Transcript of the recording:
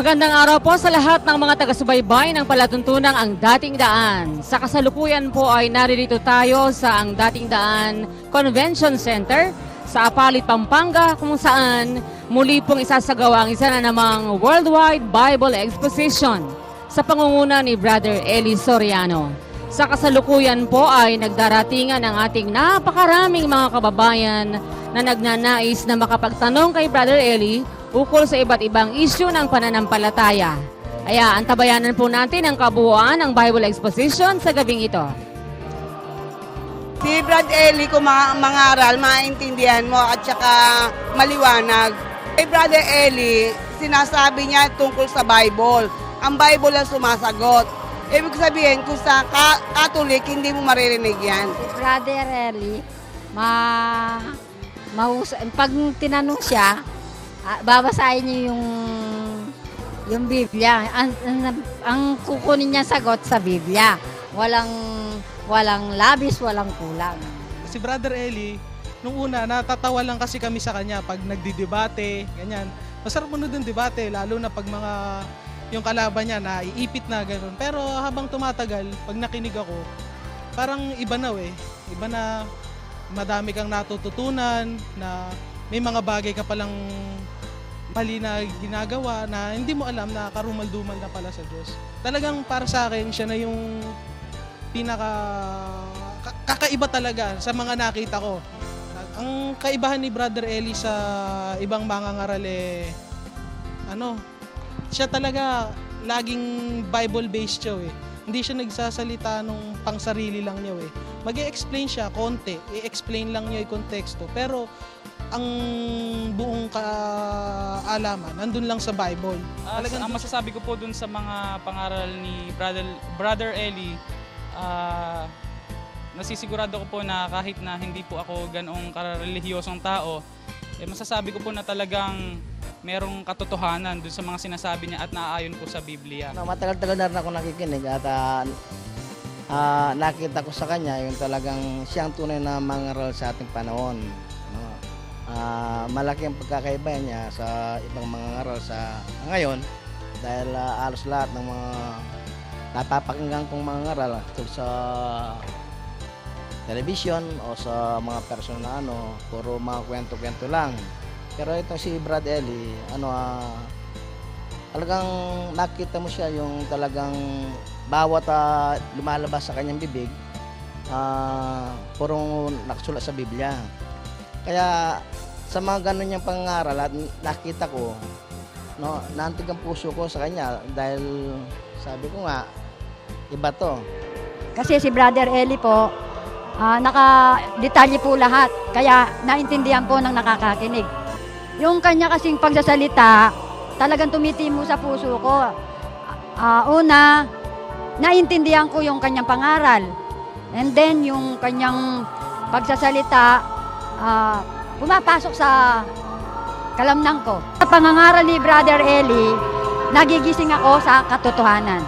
Magandang araw po sa lahat ng mga taga-subaybay ng palatuntunang Ang Dating Daan. Sa kasalukuyan po ay naririto tayo sa Ang Dating Daan Convention Center sa Apalit, Pampanga, kung saan muli pong isasagawa ang isa na namang Worldwide Bible Exposition sa pangunguna ni Brother Eli Soriano. Sa kasalukuyan po ay nagdaratingan ang ating napakaraming mga kababayan na nagnanais na makapagtanong kay Brother Eli ukol sa iba't ibang isyu ng pananampalataya. Kaya antabayanan po natin ang kabuuan ng Bible Exposition sa gabing ito. Si Brad Eli, kung mangaral, maintindihan mo at saka maliwanag. Kay Brother Eli, sinasabi niya tungkol sa Bible. Ang Bible ang sumasagot. Ibig sabihin, kung sa Catholic, hindi mo maririnig yan. Si Brother Eli, pag tinanong siya, babasahin niyo yung Biblia. Ang kukunin niya sagot sa Biblia. Walang labis, walang kulang. Si Brother Eli, nung una, natatawa lang kasi kami sa kanya pag nagdidebate, ganyan. Masarap mo ng debate, lalo na pag yung kalaban niya naiipit na gano'n. Pero habang tumatagal, pag nakinig ako, parang iba na Iba na, madami kang natututunan, na may mga bagay ka palang mali na ginagawa na hindi mo alam na karumal-dumal na pala sa Diyos. Talagang para sa akin, siya na yung kakaiba talaga sa mga nakita ko. Ang kaibahan ni Brother Eli sa ibang mga ngaral siya talaga laging Bible-based siya Hindi siya nagsasalita nung pangsarili lang niya Mag-i-explain siya konti, i-explain lang niya yung konteksto, pero ang buong kaalaman nandun lang sa Bible. Ang masasabi ko po dun sa mga pangaral ni Brother Eli, nasisigurado ko po na kahit na hindi po ako ganoong karelihiyosong tao, masasabi ko po na talagang merong katotohanan dun sa mga sinasabi niya at naaayon po sa Biblia. Matagal-tagal na rin ako nakikinig at nakita ko sa kanya yung talagang siyang tunay na mangaral sa ating panahon. Malaki ang pagkakaiba niya sa ibang mga ngaral sa ngayon dahil alos lahat ng mga napapakinggan kong mga ngaral sa television o sa mga personal na puro mga kwento-kwento lang. Pero ito si Brad Eli, talagang nakita mo siya yung talagang bawat lumalabas sa kanyang bibig, purong nakasulat sa Biblia. Kaya sa mga ganun niyang pangaral at nakita ko, naantig ang puso ko sa kanya dahil sabi ko nga, iba to. Kasi si Brother Eli po, naka-detalye po lahat. Kaya naintindihan po ng nakakakinig. Yung kanya kasing pagsasalita, talagang tumitimo sa puso ko. Una, naintindihan ko yung kanyang pangaral. And then yung kanyang pagsasalita, pumapasok sa kalamnan ko. Sa pangangaral ni Brother Eli, nagigising ako sa katotohanan.